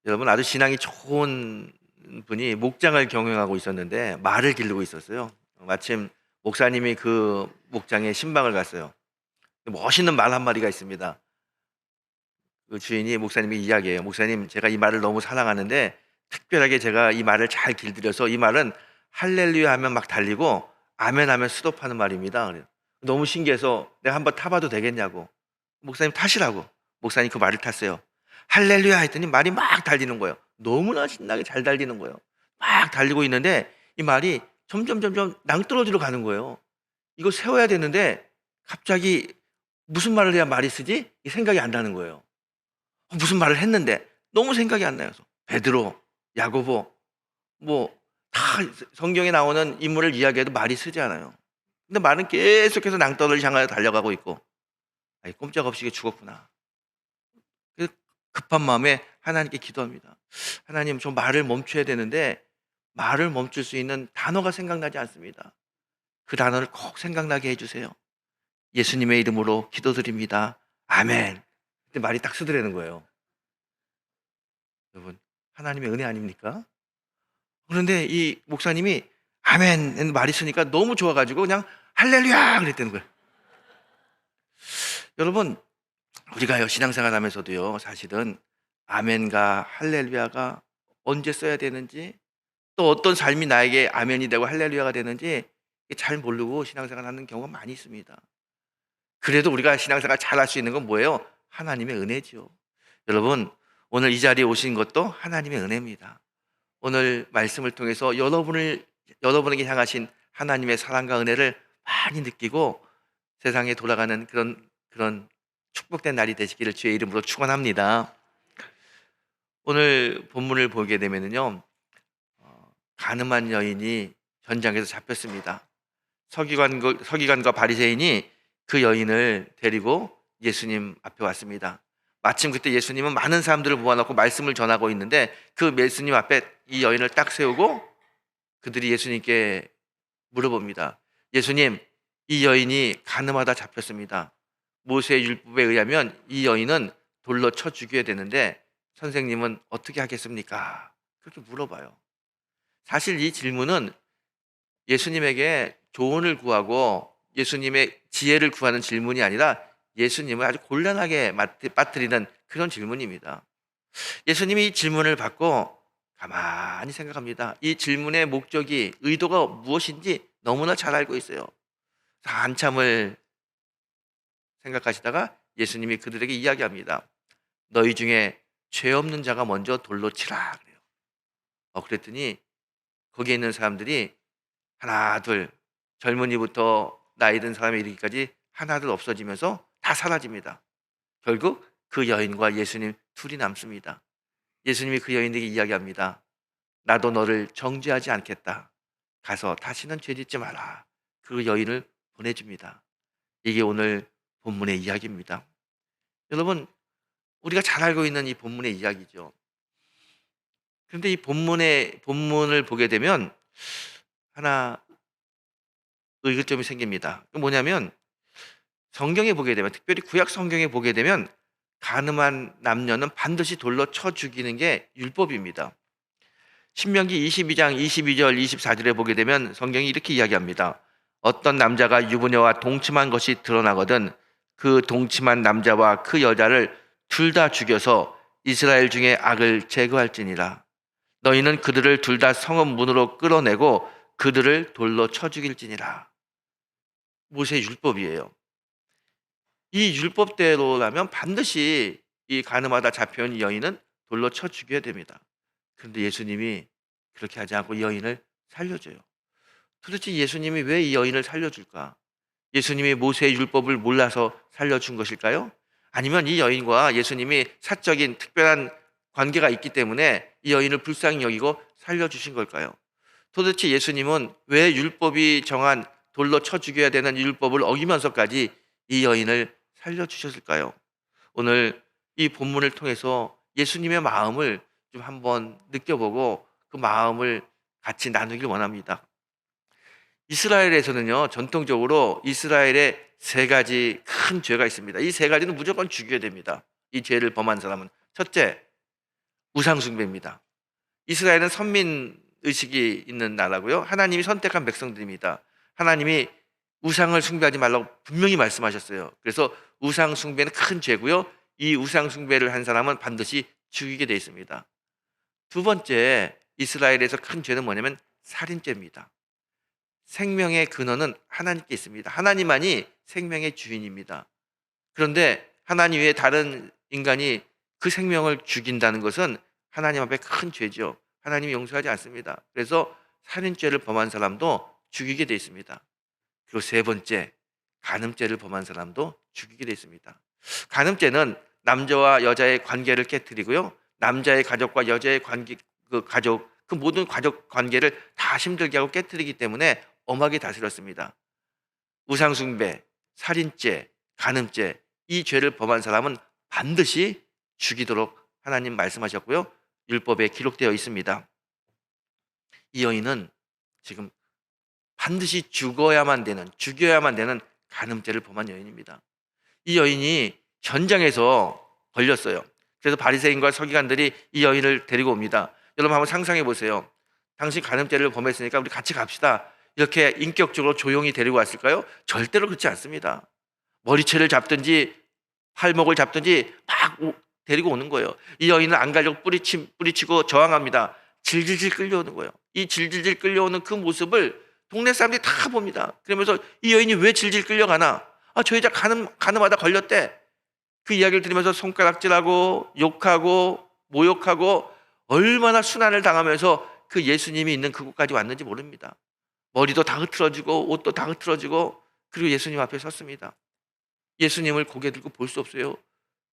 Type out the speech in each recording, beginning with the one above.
여러분, 아주 신앙이 좋은 분이 목장을 경영하고 있었는데 말을 기르고 있었어요. 마침 목사님이 그 목장에 신방을 갔어요. 멋있는 말 한 마리가 있습니다. 그 주인이 목사님이 이야기해요. 목사님, 제가 이 말을 너무 사랑하는데 특별하게 제가 이 말을 잘 길들여서 이 말은 할렐루야 하면 막 달리고 아멘 하면 스톱하는 말입니다. 그래요. 너무 신기해서 내가 한번 타봐도 되겠냐고. 목사님 타시라고. 목사님 그 말을 탔어요. 할렐루야 했더니 말이 막 달리는 거예요. 너무나 신나게 잘 달리는 거예요. 막 달리고 있는데 이 말이 점점 낭떠러지로 가는 거예요. 이거 세워야 되는데 갑자기 무슨 말을 해야 말이 쓰지? 이 생각이 안 나는 거예요. 무슨 말을 했는데 너무 생각이 안 나요. 베드로, 야고보, 뭐 다 성경에 나오는 인물을 이야기해도 말이 쓰지 않아요. 근데 말은 계속해서 낭떠러지 향하여 달려가고 있고, 아이, 꼼짝없이 이게 죽었구나. 그래서 급한 마음에 하나님께 기도합니다. 하나님, 저 말을 멈춰야 되는데 말을 멈출 수 있는 단어가 생각나지 않습니다. 그 단어를 꼭 생각나게 해주세요. 예수님의 이름으로 기도드립니다. 아멘. 그때 말이 딱 쓰더라는 거예요. 여러분, 하나님의 은혜 아닙니까? 그런데 이 목사님이 아멘 말이 쓰니까 너무 좋아가지고 그냥 할렐루야 그랬다는 거예요. 여러분, 우리가요 신앙생활 하면서도요 사실은 아멘과 할렐루야가 언제 써야 되는지, 또 어떤 삶이 나에게 아멘이 되고 할렐루야가 되는지 잘 모르고 신앙생활 하는 경우가 많이 있습니다. 그래도 우리가 신앙생활 잘 할 수 있는 건 뭐예요? 하나님의 은혜죠. 여러분, 오늘 이 자리에 오신 것도 하나님의 은혜입니다. 오늘 말씀을 통해서 여러분에게 향하신 하나님의 사랑과 은혜를 많이 느끼고 세상에 돌아가는 그런 축복된 날이 되시기를 주의 이름으로 축원합니다. 오늘 본문을 보게 되면요, 가늠한 여인이 현장에서 잡혔습니다. 서기관과 바리새인이 그 여인을 데리고 예수님 앞에 왔습니다. 마침 그때 예수님은 많은 사람들을 모아놓고 말씀을 전하고 있는데 그 예수님 앞에 이 여인을 딱 세우고 그들이 예수님께 물어봅니다. 예수님, 이 여인이 가늠하다 잡혔습니다. 모세의 율법에 의하면 이 여인은 돌로 쳐 죽여야 되는데 선생님은 어떻게 하겠습니까? 그렇게 물어봐요. 사실 이 질문은 예수님에게 조언을 구하고 예수님의 지혜를 구하는 질문이 아니라 예수님을 아주 곤란하게 빠뜨리는 그런 질문입니다. 예수님이 이 질문을 받고 가만히 생각합니다. 이 질문의 목적이, 의도가 무엇인지 너무나 잘 알고 있어요. 한참을 생각하시다가 예수님이 그들에게 이야기합니다. 너희 중에 죄 없는 자가 먼저 돌로 치라 그래요. 그랬더니 거기에 있는 사람들이 하나 둘, 젊은이부터 나이 든 사람에 이르기까지 하나둘 없어지면서 다 사라집니다. 결국 그 여인과 예수님 둘이 남습니다. 예수님이 그 여인에게 이야기합니다. 나도 너를 정죄하지 않겠다. 가서 다시는 죄짓지 마라. 그 여인을 보내줍니다. 이게 오늘 본문의 이야기입니다. 여러분, 우리가 잘 알고 있는 이 본문의 이야기죠. 그런데 이 본문을 보게 되면 하나 의구점이 생깁니다. 뭐냐면 성경에 보게 되면, 특별히 구약 성경에 보게 되면 간음한 남녀는 반드시 돌로 쳐 죽이는 게 율법입니다. 신명기 22장 22절 24절에 보게 되면 성경이 이렇게 이야기합니다. 어떤 남자가 유부녀와 동침한 것이 드러나거든 그 동침한 남자와 그 여자를 둘 다 죽여서 이스라엘 중에 악을 제거할지니라. 너희는 그들을 둘 다 성읍 문으로 끌어내고 그들을 돌로 쳐 죽일지니라. 모세의 율법이에요. 이 율법대로라면 반드시 이 간음하다 잡혀온 여인은 돌로 쳐 죽여야 됩니다. 그런데 예수님이 그렇게 하지 않고 여인을 살려줘요. 도대체 예수님이 왜 이 여인을 살려줄까? 예수님이 모세의 율법을 몰라서 살려준 것일까요? 아니면 이 여인과 예수님이 사적인 특별한 관계가 있기 때문에 이 여인을 불쌍히 여기고 살려주신 걸까요? 도대체 예수님은 왜 율법이 정한 돌로 쳐 죽여야 되는 율법을 어기면서까지 이 여인을 살려주셨을까요? 오늘 이 본문을 통해서 예수님의 마음을 좀 한번 느껴보고 그 마음을 같이 나누길 원합니다. 이스라엘에서는요, 전통적으로 이스라엘에 세 가지 큰 죄가 있습니다. 이 세 가지는 무조건 죽여야 됩니다. 이 죄를 범한 사람은. 첫째, 우상 숭배입니다. 이스라엘은 선민 의식이 있는 나라고요. 하나님이 선택한 백성들입니다. 하나님이 우상을 숭배하지 말라고 분명히 말씀하셨어요. 그래서 우상 숭배는 큰 죄고요. 이 우상 숭배를 한 사람은 반드시 죽이게 되어 있습니다. 두 번째, 이스라엘에서 큰 죄는 뭐냐면 살인죄입니다. 생명의 근원은 하나님께 있습니다. 하나님만이 생명의 주인입니다. 그런데 하나님 외에 다른 인간이 그 생명을 죽인다는 것은 하나님 앞에 큰 죄죠. 하나님이 용서하지 않습니다. 그래서 살인죄를 범한 사람도 죽이게 되어 있습니다. 그리고 세 번째, 간음죄를 범한 사람도 죽이게 되어 있습니다. 간음죄는 남자와 여자의 관계를 깨뜨리고요. 남자의 가족과 여자의 관계, 그 모든 가족 관계를 다 힘들게 하고 깨뜨리기 때문에 엄하게 다스렸습니다. 우상숭배, 살인죄, 간음죄, 이 죄를 범한 사람은 반드시 죽이도록 하나님 말씀하셨고요. 율법에 기록되어 있습니다. 이 여인은 지금 반드시 죽여야만 되는 간음죄를 범한 여인입니다. 이 여인이 현장에서 걸렸어요. 그래서 바리새인과 서기관들이 이 여인을 데리고 옵니다. 여러분 한번 상상해 보세요. 당신 간음죄를 범했으니까 우리 같이 갑시다. 이렇게 인격적으로 조용히 데리고 왔을까요? 절대로 그렇지 않습니다. 머리채를 잡든지 팔목을 잡든지 막 데리고 오는 거예요. 이 여인은 안 가려고 뿌리치고 저항합니다. 질질질 끌려오는 거예요. 이 질질질 끌려오는 그 모습을 동네 사람들이 다 봅니다. 그러면서 이 여인이 왜 질질 끌려가나? 저 여자 간음하다 걸렸대. 그 이야기를 들으면서 손가락질하고 욕하고 모욕하고 얼마나 순환을 당하면서 그 예수님이 있는 그곳까지 왔는지 모릅니다. 머리도 다 흐트러지고 옷도 다 흐트러지고 그리고 예수님 앞에 섰습니다. 예수님을 고개 들고 볼 수 없어요.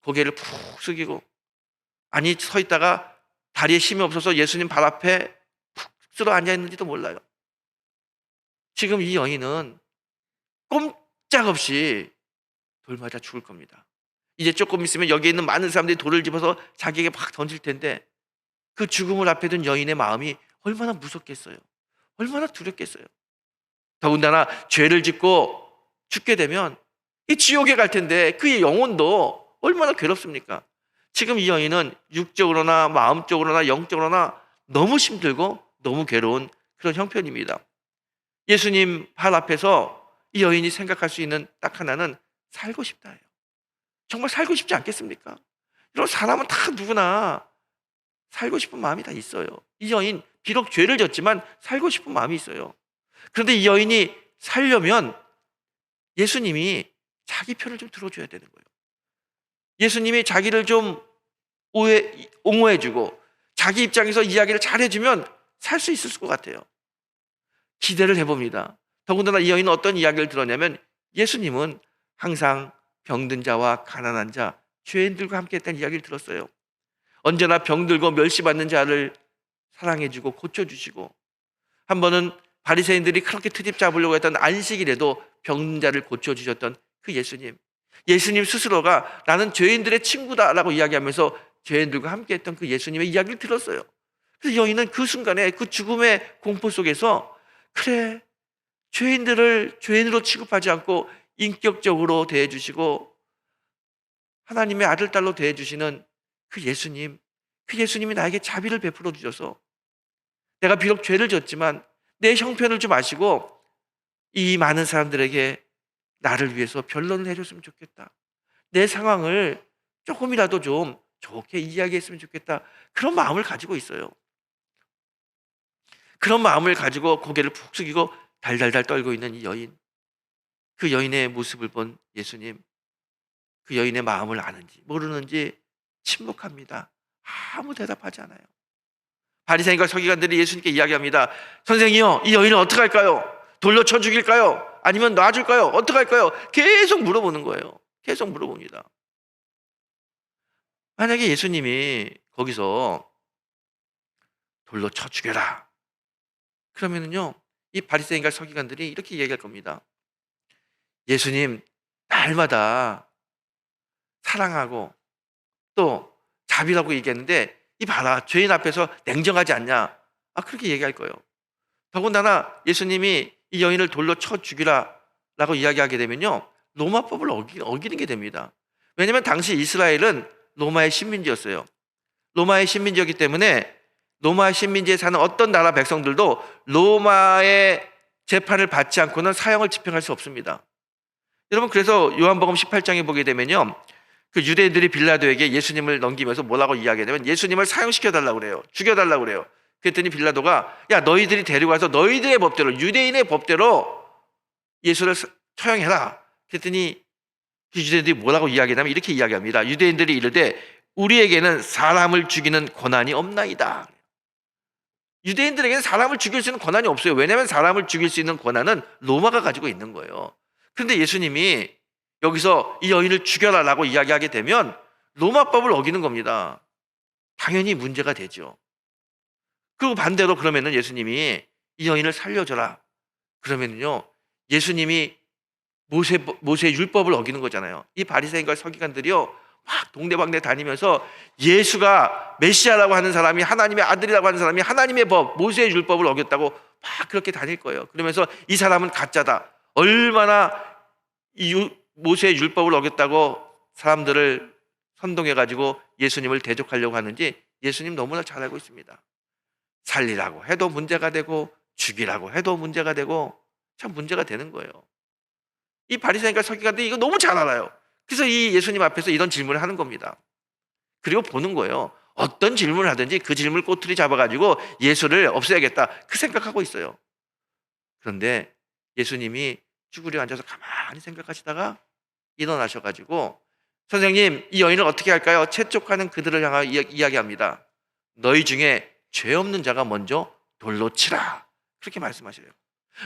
고개를 푹 숙이고 아니 서 있다가 다리에 힘이 없어서 예수님 발 앞에 푹 쓰러 앉아있는지도 몰라요. 지금 이 여인은 꼼짝없이 돌 맞아 죽을 겁니다. 이제 조금 있으면 여기 있는 많은 사람들이 돌을 집어서 자기에게 막 던질 텐데 그 죽음을 앞에 둔 여인의 마음이 얼마나 무섭겠어요. 얼마나 두렵겠어요. 더군다나 죄를 짓고 죽게 되면 이 지옥에 갈 텐데 그의 영혼도 얼마나 괴롭습니까? 지금 이 여인은 육적으로나 마음적으로나 영적으로나 너무 힘들고 너무 괴로운 그런 형편입니다. 예수님 발 앞에서 이 여인이 생각할 수 있는 딱 하나는 살고 싶다예요. 정말 살고 싶지 않겠습니까? 이런 사람은 다 누구나 살고 싶은 마음이 다 있어요. 이 여인 비록 죄를 졌지만 살고 싶은 마음이 있어요. 그런데 이 여인이 살려면 예수님이 자기 편을 좀 들어줘야 되는 거예요. 예수님이 자기를 좀 옹호해주고 자기 입장에서 이야기를 잘해주면 살 수 있을 것 같아요. 기대를 해봅니다. 더군다나 이 여인은 어떤 이야기를 들었냐면 예수님은 항상 병든 자와 가난한 자, 죄인들과 함께 했다는 이야기를 들었어요. 언제나 병들고 멸시받는 자를 사랑해주고 고쳐주시고 한 번은 바리새인들이 그렇게 트집 잡으려고 했던 안식일에도 병든 자를 고쳐주셨던 그 예수님 스스로가 나는 죄인들의 친구다라고 이야기하면서 죄인들과 함께 했던 그 예수님의 이야기를 들었어요. 그래서 여인은 그 순간에 그 죽음의 공포 속에서 그래, 죄인들을 죄인으로 취급하지 않고 인격적으로 대해주시고 하나님의 아들, 딸로 대해주시는 그 예수님이 나에게 자비를 베풀어 주셔서 내가 비록 죄를 졌지만 내 형편을 좀 아시고 이 많은 사람들에게 나를 위해서 변론을 해줬으면 좋겠다. 내 상황을 조금이라도 좀 좋게 이야기했으면 좋겠다. 그런 마음을 가지고 있어요. 그런 마음을 가지고 고개를 푹 숙이고 달달달 떨고 있는 이 여인. 그 여인의 모습을 본 예수님, 그 여인의 마음을 아는지 모르는지 침묵합니다. 아무 대답하지 않아요. 바리새인과 서기관들이 예수님께 이야기합니다. 선생님이요, 이 여인은 어떻게 할까요? 돌로 쳐 죽일까요? 아니면 놔줄까요? 어떻게 할까요? 계속 물어보는 거예요. 계속 물어봅니다. 만약에 예수님이 거기서 돌로 쳐 죽여라 그러면은요, 이 바리새인과 서기관들이 이렇게 얘기할 겁니다. 예수님 날마다 사랑하고 또 자비라고 얘기했는데 이 봐라, 죄인 앞에서 냉정하지 않냐? 그렇게 얘기할 거예요. 더군다나 예수님이 이 여인을 돌로 쳐 죽이라 라고 이야기하게 되면요, 로마법을 어기는 게 됩니다. 왜냐하면 당시 이스라엘은 로마의 식민지였어요. 로마의 식민지였기 때문에 로마 식민지에 사는 어떤 나라 백성들도 로마의 재판을 받지 않고는 사형을 집행할 수 없습니다. 여러분, 그래서 요한복음 18장에 보게 되면요, 그 유대인들이 빌라도에게 예수님을 넘기면서 뭐라고 이야기하냐면 예수님을 사형시켜달라고 그래요. 죽여달라고 그래요. 그랬더니 빌라도가 야, 너희들이 데리고와서 너희들의 법대로, 유대인의 법대로 예수를 처형해라. 그랬더니 그 유대인들이 뭐라고 이야기하냐면 이렇게 이야기합니다. 유대인들이 이르되 우리에게는 사람을 죽이는 권한이 없나이다. 유대인들에게는 사람을 죽일 수 있는 권한이 없어요. 왜냐하면 사람을 죽일 수 있는 권한은 로마가 가지고 있는 거예요. 그런데 예수님이 여기서 이 여인을 죽여라라고 이야기하게 되면 로마법을 어기는 겁니다. 당연히 문제가 되죠. 그리고 반대로 그러면은 예수님이 이 여인을 살려줘라. 그러면요, 예수님이 모세 율법을 어기는 거잖아요. 이 바리새인과 서기관들이요, 막 동네방네 다니면서 예수가 메시아라고 하는 사람이, 하나님의 아들이라고 하는 사람이 하나님의 법, 모세의 율법을 어겼다고 막 그렇게 다닐 거예요. 그러면서 이 사람은 가짜다. 얼마나 이 모세의 율법을 어겼다고 사람들을 선동해가지고 예수님을 대적하려고 하는지 예수님 너무나 잘 알고 있습니다. 살리라고 해도 문제가 되고 죽이라고 해도 문제가 되고 참 문제가 되는 거예요. 이 바리새인과 서기관들이 이거 너무 잘 알아요. 그래서 이 예수님 앞에서 이런 질문을 하는 겁니다. 그리고 보는 거예요. 어떤 질문을 하든지 그 질문을 꼬투리 잡아가지고 예수를 없애야겠다, 그 생각하고 있어요. 그런데 예수님이 쭈그려 앉아서 가만히 생각하시다가 일어나셔가지고 선생님, 이 여인을 어떻게 할까요? 채촉하는 그들을 향하여 이야기합니다. 너희 중에 죄 없는 자가 먼저 돌로 치라. 그렇게 말씀하셔요.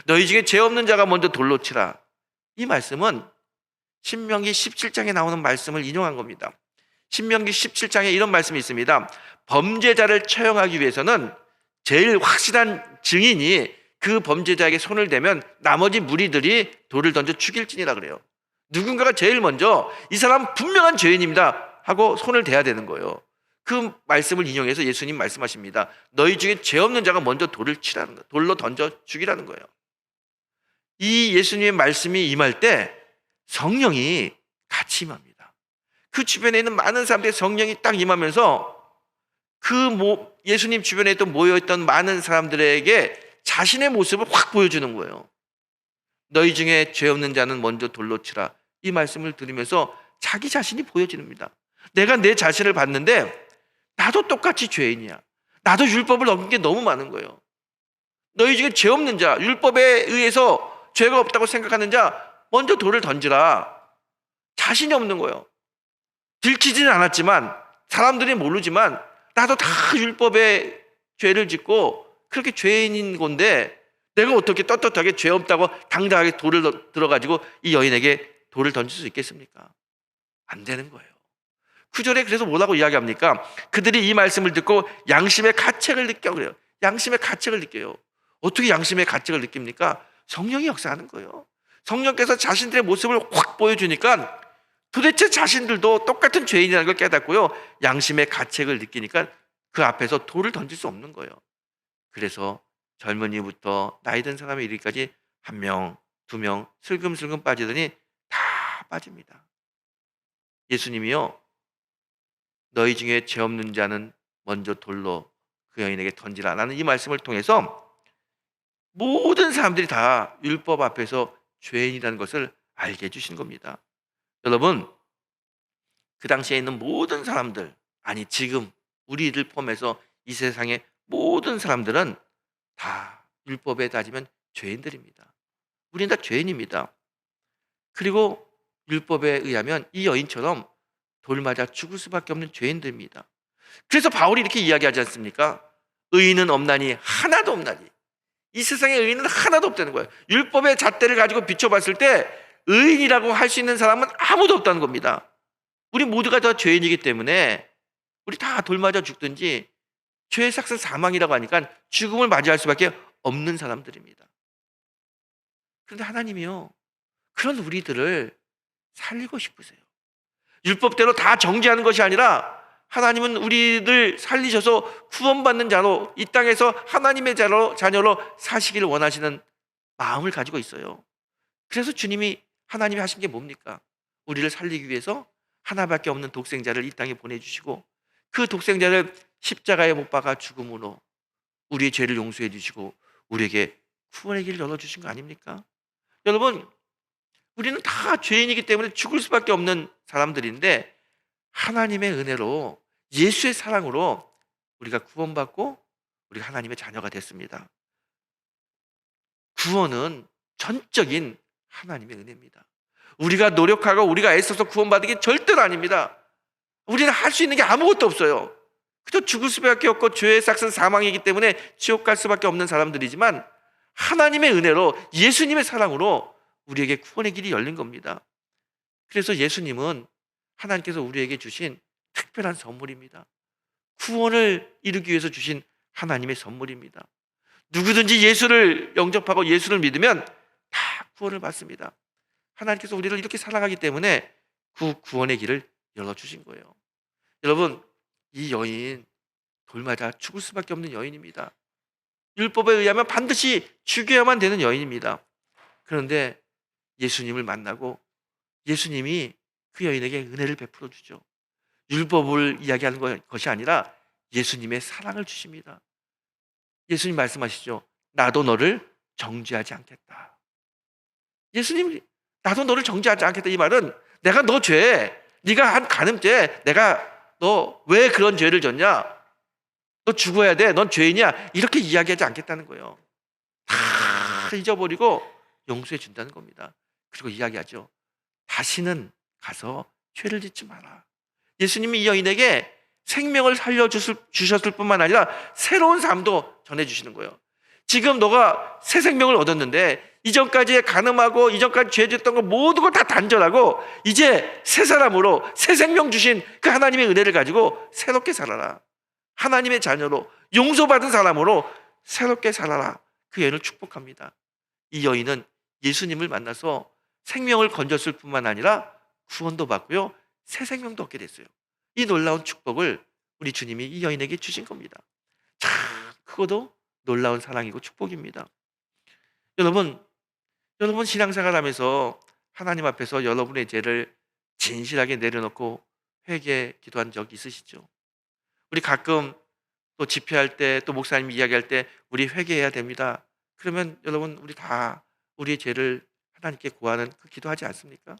너희 중에 죄 없는 자가 먼저 돌로 치라. 이 말씀은 신명기 17장에 나오는 말씀을 인용한 겁니다. 신명기 17장에 이런 말씀이 있습니다. 범죄자를 처형하기 위해서는 제일 확실한 증인이 그 범죄자에게 손을 대면 나머지 무리들이 돌을 던져 죽일지니라 그래요. 누군가가 제일 먼저 이 사람 분명한 죄인입니다 하고 손을 대야 되는 거예요. 그 말씀을 인용해서 예수님 말씀하십니다. 너희 중에 죄 없는 자가 먼저 돌을 치라는 거예요. 돌로 던져 죽이라는 거예요. 이 예수님의 말씀이 임할 때 성령이 같이 임합니다. 그 주변에 있는 많은 사람들의 성령이 딱 임하면서 예수님 주변에 또 모여있던 많은 사람들에게 자신의 모습을 확 보여주는 거예요. 너희 중에 죄 없는 자는 먼저 돌로 치라. 이 말씀을 들으면서 자기 자신이 보여집니다. 내가 내 자신을 봤는데 나도 똑같이 죄인이야. 나도 율법을 어긴 게 너무 많은 거예요. 너희 중에 죄 없는 자, 율법에 의해서 죄가 없다고 생각하는 자 먼저 돌을 던지라. 자신이 없는 거예요. 들키지는 않았지만, 사람들이 모르지만 나도 다 율법에 죄를 짓고 그렇게 죄인인 건데 내가 어떻게 떳떳하게 죄 없다고 당당하게 돌을 들어가지고 이 여인에게 돌을 던질 수 있겠습니까? 안 되는 거예요. 9절에 그래서 뭐라고 이야기합니까? 그들이 이 말씀을 듣고 양심의 가책을 느껴 그래요. 양심의 가책을 느껴요. 어떻게 양심의 가책을 느낍니까? 성령이 역사하는 거예요. 성령께서 자신들의 모습을 확 보여주니까 도대체 자신들도 똑같은 죄인이라는 걸 깨닫고요, 양심의 가책을 느끼니까 그 앞에서 돌을 던질 수 없는 거예요. 그래서 젊은이부터 나이 든 사람에 이르기까지 1명, 2명 슬금슬금 빠지더니 다 빠집니다. 예수님이요, 너희 중에 죄 없는 자는 먼저 돌로 그 여인에게 던지라 라는 이 말씀을 통해서 모든 사람들이 다 율법 앞에서 죄인이라는 것을 알게 해주신 겁니다. 여러분, 그 당시에 있는 모든 사람들, 아니 지금 우리를 포함해서 이 세상의 모든 사람들은 다 율법에 따지면 죄인들입니다. 우리는 다 죄인입니다. 그리고 율법에 의하면 이 여인처럼 돌 맞아 죽을 수밖에 없는 죄인들입니다. 그래서 바울이 이렇게 이야기하지 않습니까? 의인은 없나니 하나도 없나니. 이 세상에 의인은 하나도 없다는 거예요. 율법의 잣대를 가지고 비춰봤을 때 의인이라고 할 수 있는 사람은 아무도 없다는 겁니다. 우리 모두가 다 죄인이기 때문에 우리 다 돌 맞아 죽든지 죄의 삭은 사망이라고 하니까 죽음을 맞이할 수밖에 없는 사람들입니다. 그런데 하나님이요, 그런 우리들을 살리고 싶으세요. 율법대로 다 정죄하는 것이 아니라 하나님은 우리를 살리셔서 구원받는 자로, 이 땅에서 하나님의 자녀로 사시기를 원하시는 마음을 가지고 있어요. 그래서 주님이, 하나님이 하신 게 뭡니까? 우리를 살리기 위해서 하나밖에 없는 독생자를 이 땅에 보내주시고 그 독생자를 십자가에 못 박아 죽음으로 우리의 죄를 용서해 주시고 우리에게 구원의 길을 열어주신 거 아닙니까? 여러분, 우리는 다 죄인이기 때문에 죽을 수밖에 없는 사람들인데 하나님의 은혜로 예수의 사랑으로 우리가 구원받고 우리가 하나님의 자녀가 됐습니다. 구원은 전적인 하나님의 은혜입니다. 우리가 노력하고 우리가 애써서 구원받은 게 절대로 아닙니다. 우리는 할 수 있는 게 아무것도 없어요. 그저 죽을 수밖에 없고 죄의 삭은 사망이기 때문에 지옥 갈 수밖에 없는 사람들이지만 하나님의 은혜로 예수님의 사랑으로 우리에게 구원의 길이 열린 겁니다. 그래서 예수님은 하나님께서 우리에게 주신 특별한 선물입니다. 구원을 이루기 위해서 주신 하나님의 선물입니다. 누구든지 예수를 영접하고 예수를 믿으면 다 구원을 받습니다. 하나님께서 우리를 이렇게 사랑하기 때문에 그 구원의 길을 열어주신 거예요. 여러분, 이 여인 돌 맞아 죽을 수밖에 없는 여인입니다. 율법에 의하면 반드시 죽여야만 되는 여인입니다. 그런데 예수님을 만나고 예수님이 그 여인에게 은혜를 베풀어 주죠. 율법을 이야기하는 것이 아니라 예수님의 사랑을 주십니다. 예수님 말씀하시죠. 나도 너를 정죄하지 않겠다. 예수님, 나도 너를 정죄하지 않겠다. 이 말은 내가 너 죄, 네가 한 간음죄, 내가 너 왜 그런 죄를 졌냐? 너 죽어야 돼. 넌 죄인이야. 이렇게 이야기하지 않겠다는 거예요. 다 잊어버리고 용서해 준다는 겁니다. 그리고 이야기하죠. 다시는 가서 죄를 짓지 마라. 예수님이 이 여인에게 생명을 살려주셨을 뿐만 아니라 새로운 삶도 전해주시는 거예요. 지금 너가 새 생명을 얻었는데 이전까지 간음하고 이전까지 죄 짓던 거 모든 걸 다 단절하고 이제 새 사람으로 새 생명 주신 그 하나님의 은혜를 가지고 새롭게 살아라. 하나님의 자녀로 용서받은 사람으로 새롭게 살아라. 그 여인을 축복합니다. 이 여인은 예수님을 만나서 생명을 건졌을 뿐만 아니라 구원도 받고요, 새 생명도 얻게 됐어요. 이 놀라운 축복을 우리 주님이 이 여인에게 주신 겁니다. 참 그것도 놀라운 사랑이고 축복입니다. 여러분 신앙생활 하면서 하나님 앞에서 여러분의 죄를 진실하게 내려놓고 회개 기도한 적 있으시죠? 우리 가끔 또 집회할 때 또 목사님이 이야기할 때 우리 회개해야 됩니다. 그러면 여러분 우리 다 우리의 죄를 하나님께 구하는 그 기도하지 않습니까?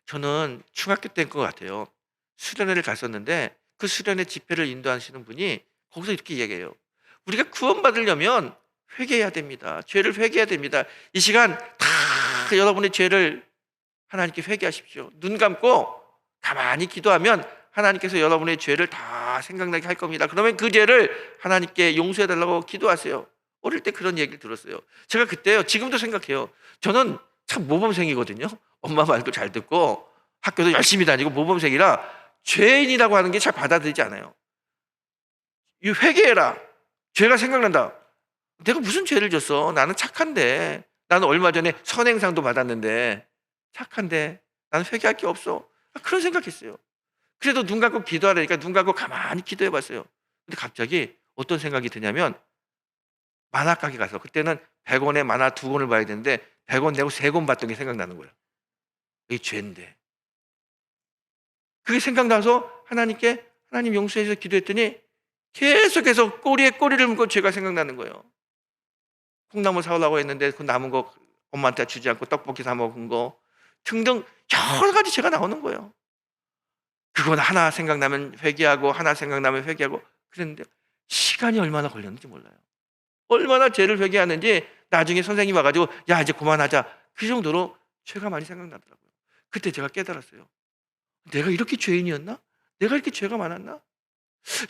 저는 중학교 때인 것 같아요. 수련회를 갔었는데 그 수련회 집회를 인도하시는 분이 거기서 이렇게 이야기해요. 우리가 구원받으려면 회개해야 됩니다. 죄를 회개해야 됩니다. 이 시간 다 여러분의 죄를 하나님께 회개하십시오. 눈 감고 가만히 기도하면 하나님께서 여러분의 죄를 다 생각나게 할 겁니다. 그러면 그 죄를 하나님께 용서해달라고 기도하세요. 어릴 때 그런 얘기를 들었어요. 제가 그때요, 지금도 생각해요. 저는 참 모범생이거든요. 엄마 말도 잘 듣고 학교도 열심히 다니고 모범생이라 죄인이라고 하는 게 잘 받아들이지 않아요. 이 회개해라. 죄가 생각난다. 내가 무슨 죄를 졌어? 나는 착한데. 나는 얼마 전에 선행상도 받았는데 착한데 나는 회개할 게 없어. 그런 생각했어요. 그래도 눈 감고 기도하라니까 눈 감고 가만히 기도해 봤어요. 근데 갑자기 어떤 생각이 드냐면 만화 가게 가서 그때는 100원에 만화 2권을 봐야 되는데 100원 내고 3권 봤던 게 생각나는 거예요. 이게 죄인데. 그게 생각나서 하나님께 하나님 용서해서 기도했더니 계속해서 꼬리에 꼬리를 물고 죄가 생각나는 거예요. 콩나물 사오려고 했는데 그 남은 거 엄마한테 주지 않고 떡볶이 사 먹은 거 등등 여러 가지 죄가 나오는 거예요. 그건 하나 생각나면 회개하고 하나 생각나면 회개하고 그랬는데 시간이 얼마나 걸렸는지 몰라요. 얼마나 죄를 회개하는지 나중에 선생님이 와가지고 야 이제 그만하자 그 정도로 죄가 많이 생각나더라고요. 그때 제가 깨달았어요. 내가 이렇게 죄인이었나? 내가 이렇게 죄가 많았나?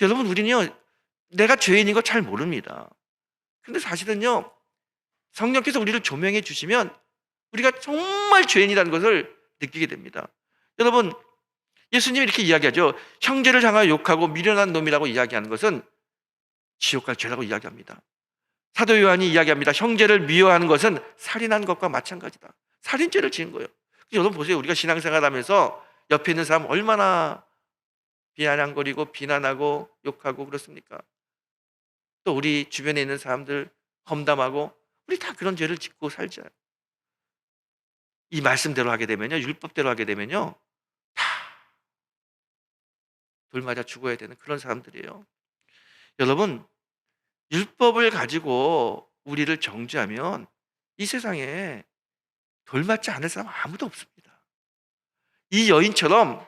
여러분 우리는요 내가 죄인인 거 잘 모릅니다. 근데 사실은요 성령께서 우리를 조명해 주시면 우리가 정말 죄인이라는 것을 느끼게 됩니다. 여러분 예수님이 이렇게 이야기하죠. 형제를 향하여 욕하고 미련한 놈이라고 이야기하는 것은 지옥 갈 죄라고 이야기합니다. 사도 요한이 이야기합니다. 형제를 미워하는 것은 살인한 것과 마찬가지다. 살인죄를 지은 거예요. 여러분 보세요. 우리가 신앙생활하면서 옆에 있는 사람 얼마나 비아냥거리고 비난하고 욕하고 그렇습니까? 또 우리 주변에 있는 사람들 험담하고 우리 다 그런 죄를 짓고 살잖아요. 이 말씀대로 하게 되면요, 율법대로 하게 되면요, 다 돌 맞아 죽어야 되는 그런 사람들이에요. 여러분, 율법을 가지고 우리를 정죄하면 이 세상에 돌 맞지 않을 사람 아무도 없습니다. 이 여인처럼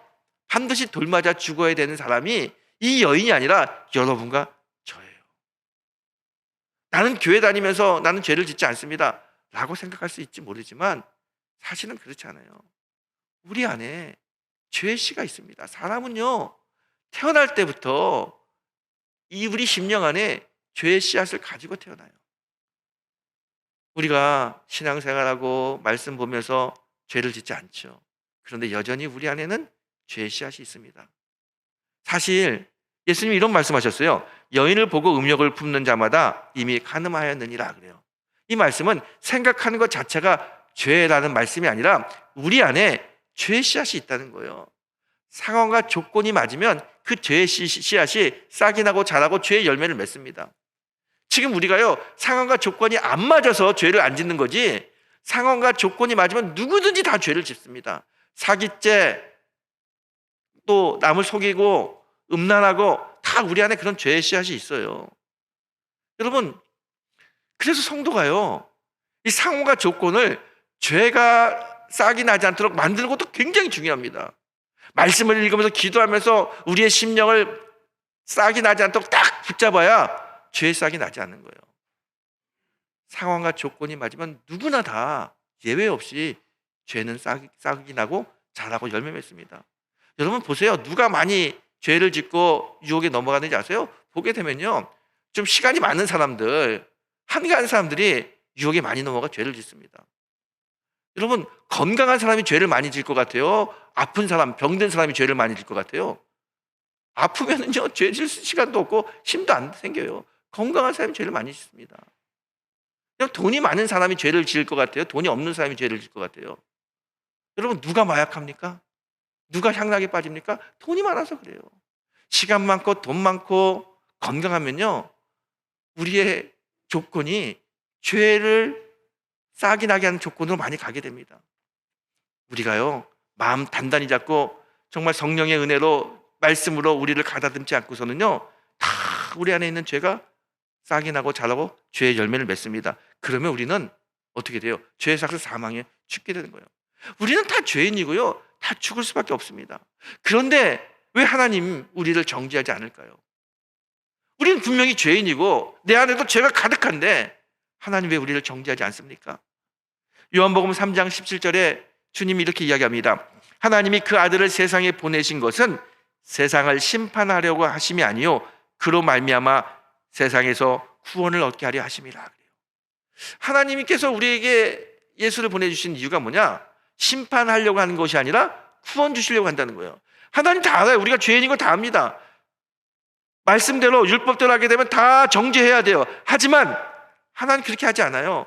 반드시 돌 맞아 죽어야 되는 사람이 이 여인이 아니라 여러분과 저예요. 나는 교회 다니면서 나는 죄를 짓지 않습니다 라고 생각할 수 있지 모르지만 사실은 그렇지 않아요. 우리 안에 죄의 씨가 있습니다. 사람은요, 태어날 때부터 이 우리 심령 안에 죄의 씨앗을 가지고 태어나요. 우리가 신앙생활하고 말씀 보면서 죄를 짓지 않죠. 그런데 여전히 우리 안에는 죄의 씨앗이 있습니다. 사실 예수님이 이런 말씀하셨어요. 여인을 보고 음욕을 품는 자마다 이미 간음하였느니라 그래요. 이 말씀은 생각하는 것 자체가 죄라는 말씀이 아니라 우리 안에 죄의 씨앗이 있다는 거예요. 상황과 조건이 맞으면 그 죄의 씨앗이 싹이 나고 자라고 죄의 열매를 맺습니다. 지금 우리가요, 상황과 조건이 안 맞아서 죄를 안 짓는 거지, 상황과 조건이 맞으면 누구든지 다 죄를 짓습니다. 사기죄, 또 남을 속이고 음란하고 다 우리 안에 그런 죄의 씨앗이 있어요. 여러분, 그래서 성도가요, 이 상황과 조건을 죄가 싹이 나지 않도록 만드는 것도 굉장히 중요합니다. 말씀을 읽으면서 기도하면서 우리의 심령을 싹이 나지 않도록 딱 붙잡아야 죄의 싹이 나지 않는 거예요. 상황과 조건이 맞으면 누구나 다 예외 없이 죄는 싹이 나고 자라고 열매 맺습니다. 여러분 보세요. 누가 많이 죄를 짓고 유혹에 넘어가는지 아세요? 보게 되면요, 좀 시간이 많은 사람들, 한가한 사람들이 유혹에 많이 넘어가 죄를 짓습니다. 여러분, 건강한 사람이 죄를 많이 질 것 같아요? 아픈 사람, 병든 사람이 죄를 많이 질 것 같아요? 아프면은요, 죄 질 시간도 없고 힘도 안 생겨요. 건강한 사람이 죄를 많이 짓습니다. 그냥 돈이 많은 사람이 죄를 지을 것 같아요? 돈이 없는 사람이 죄를 지을 것 같아요? 여러분, 누가 마약합니까? 누가 향락에 빠집니까? 돈이 많아서 그래요. 시간 많고 돈 많고 건강하면요, 우리의 조건이 죄를 싹이 나게 하는 조건으로 많이 가게 됩니다. 우리가요, 마음 단단히 잡고 정말 성령의 은혜로 말씀으로 우리를 가다듬지 않고서는요, 다 우리 안에 있는 죄가 싹이 나고 자라고 죄의 열매를 맺습니다. 그러면 우리는 어떻게 돼요? 죄의 삭스 사망에 죽게 되는 거예요. 우리는 다 죄인이고요, 다 죽을 수밖에 없습니다. 그런데 왜 하나님 우리를 정죄하지 않을까요? 우리는 분명히 죄인이고 내 안에도 죄가 가득한데 하나님 왜 우리를 정죄하지 않습니까? 요한복음 3장 17절에 주님이 이렇게 이야기합니다. 하나님이 그 아들을 세상에 보내신 것은 세상을 심판하려고 하심이 아니요 그로 말미암아 세상에서 구원을 얻게 하려 하심이라. 하나님께서 우리에게 예수를 보내주신 이유가 뭐냐? 심판하려고 하는 것이 아니라 구원 주시려고 한다는 거예요. 하나님 다 알아요. 우리가 죄인인 거 다 압니다. 말씀대로 율법대로 하게 되면 다 정죄해야 돼요. 하지만 하나님 그렇게 하지 않아요.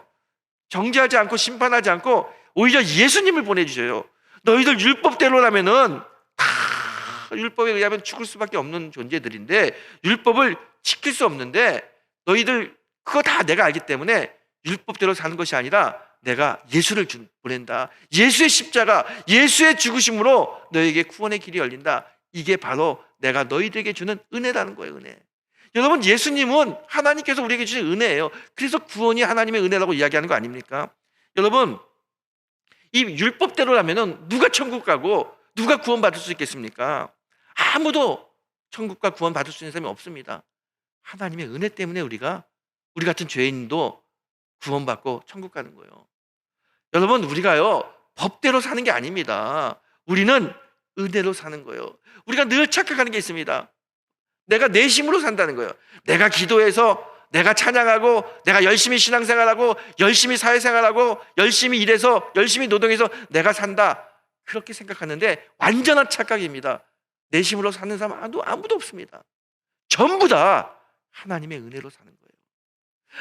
정죄하지 않고 심판하지 않고 오히려 예수님을 보내주셔요. 너희들 율법대로라면은 다 율법에 의하면 죽을 수밖에 없는 존재들인데 율법을 지킬 수 없는데 너희들 그거 다 내가 알기 때문에 율법대로 사는 것이 아니라 내가 예수를 보낸다. 예수의 십자가, 예수의 죽으심으로 너에게 구원의 길이 열린다. 이게 바로 내가 너희들에게 주는 은혜라는 거예요. 은혜. 여러분, 예수님은 하나님께서 우리에게 주신 은혜예요. 그래서 구원이 하나님의 은혜라고 이야기하는 거 아닙니까? 여러분, 이 율법대로라면 누가 천국 가고 누가 구원받을 수 있겠습니까? 아무도 천국과 구원 받을 수 있는 사람이 없습니다. 하나님의 은혜 때문에 우리 같은 죄인도 구원받고 천국 가는 거예요. 여러분, 우리가요 법대로 사는 게 아닙니다. 우리는 은혜로 사는 거예요. 우리가 늘 착각하는 게 있습니다. 내가 내 힘으로 산다는 거예요. 내가 기도해서, 내가 찬양하고, 내가 열심히 신앙생활하고, 열심히 사회생활하고, 열심히 일해서, 열심히 노동해서 내가 산다. 그렇게 생각하는데 완전한 착각입니다. 내 힘으로 사는 사람 아무도 없습니다. 전부 다 하나님의 은혜로 사는 거예요.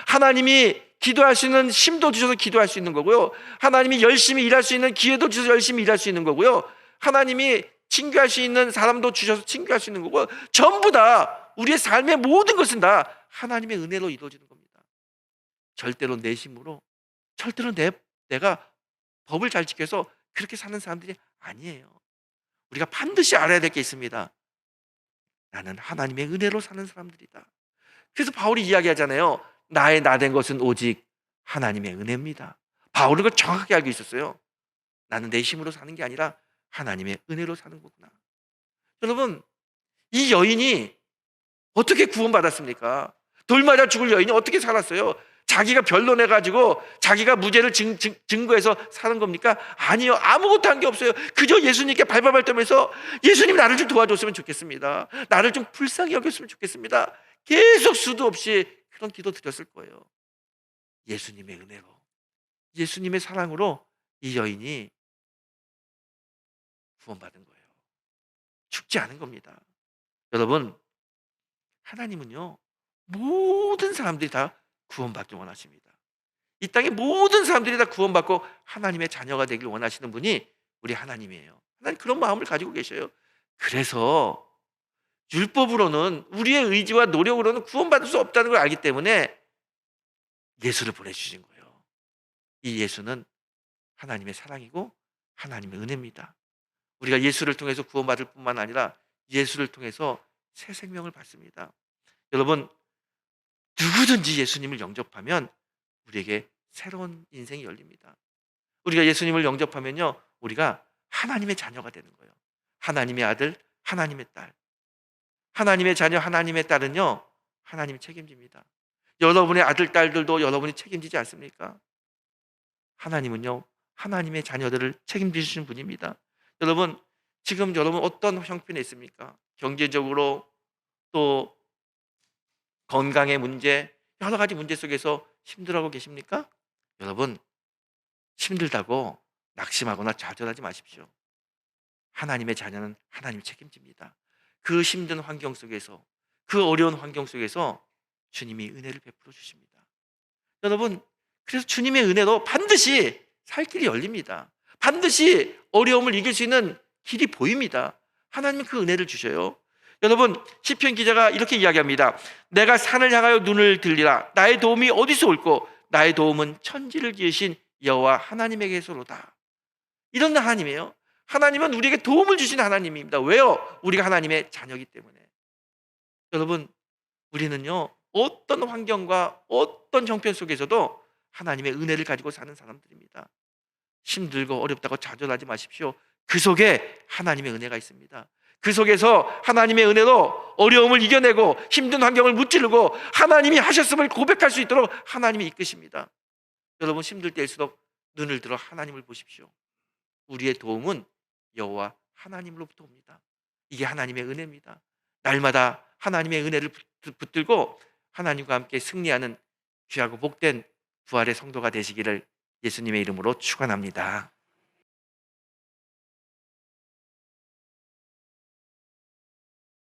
하나님이 기도할 수 있는 힘도 주셔서 기도할 수 있는 거고요. 하나님이 열심히 일할 수 있는 기회도 주셔서 열심히 일할 수 있는 거고요. 하나님이 친교할 수 있는 사람도 주셔서 친교할 수 있는 거고, 전부 다 우리의 삶의 모든 것은 다 하나님의 은혜로 이루어지는 겁니다. 절대로 내 힘으로, 절대로 내가 법을 잘 지켜서 그렇게 사는 사람들이 아니에요. 우리가 반드시 알아야 될 게 있습니다. 나는 하나님의 은혜로 사는 사람들이다. 그래서 바울이 이야기하잖아요. 나의 나된 것은 오직 하나님의 은혜입니다. 바울은 그걸 정확하게 알고 있었어요. 나는 내 힘으로 사는 게 아니라 하나님의 은혜로 사는 거구나. 여러분, 이 여인이 어떻게 구원받았습니까? 돌 맞아 죽을 여인이 어떻게 살았어요? 자기가 변론해가지고 자기가 무죄를 증거해서 사는 겁니까? 아니요. 아무것도 한 게 없어요. 그저 예수님께 발발발 떨면서 예수님 나를 좀 도와줬으면 좋겠습니다. 나를 좀 불쌍히 여겼으면 좋겠습니다. 계속 수도 없이 그런 기도 드렸을 거예요. 예수님의 은혜로, 예수님의 사랑으로 이 여인이 구원받은 거예요. 죽지 않은 겁니다. 여러분, 하나님은요, 모든 사람들이 다 구원받기 원하십니다. 이 땅의 모든 사람들이 다 구원받고 하나님의 자녀가 되길 원하시는 분이 우리 하나님이에요. 하나님 그런 마음을 가지고 계셔요. 그래서 율법으로는, 우리의 의지와 노력으로는 구원받을 수 없다는 걸 알기 때문에 예수를 보내주신 거예요. 이 예수는 하나님의 사랑이고 하나님의 은혜입니다. 우리가 예수를 통해서 구원받을 뿐만 아니라 예수를 통해서 새 생명을 받습니다. 여러분, 누구든지 예수님을 영접하면 우리에게 새로운 인생이 열립니다. 우리가 예수님을 영접하면요, 우리가 하나님의 자녀가 되는 거예요. 하나님의 아들, 하나님의 딸. 하나님의 자녀, 하나님의 딸은요, 하나님이 책임집니다. 여러분의 아들, 딸들도 여러분이 책임지지 않습니까? 하나님은요, 하나님의 자녀들을 책임지시는 분입니다. 여러분, 지금 여러분 어떤 형편에 있습니까? 경제적으로, 또 건강의 문제, 여러 가지 문제 속에서 힘들어하고 계십니까? 여러분, 힘들다고 낙심하거나 좌절하지 마십시오. 하나님의 자녀는 하나님이 책임집니다. 그 힘든 환경 속에서, 그 어려운 환경 속에서 주님이 은혜를 베풀어 주십니다. 여러분, 그래서 주님의 은혜로 반드시 살 길이 열립니다. 반드시 어려움을 이길 수 있는 길이 보입니다. 하나님은 그 은혜를 주셔요. 여러분, 시편 기자가 이렇게 이야기합니다. 내가 산을 향하여 눈을 들리라. 나의 도움이 어디서 올꼬? 나의 도움은 천지를 지으신 여호와 하나님에게서로다. 이런 하나님이에요. 하나님은 우리에게 도움을 주신 하나님입니다. 왜요? 우리가 하나님의 자녀이기 때문에. 여러분, 우리는요, 어떤 환경과 어떤 형편 속에서도 하나님의 은혜를 가지고 사는 사람들입니다. 힘들고 어렵다고 좌절하지 마십시오. 그 속에 하나님의 은혜가 있습니다. 그 속에서 하나님의 은혜로 어려움을 이겨내고 힘든 환경을 무찌르고 하나님이 하셨음을 고백할 수 있도록 하나님이 이끄십니다. 여러분, 힘들 때일수록 눈을 들어 하나님을 보십시오. 우리의 도움은 여호와 하나님으로부터 옵니다. 이게 하나님의 은혜입니다. 날마다 하나님의 은혜를 붙들고 하나님과 함께 승리하는 귀하고 복된 부활의 성도가 되시기를 예수님의 이름으로 축원합니다.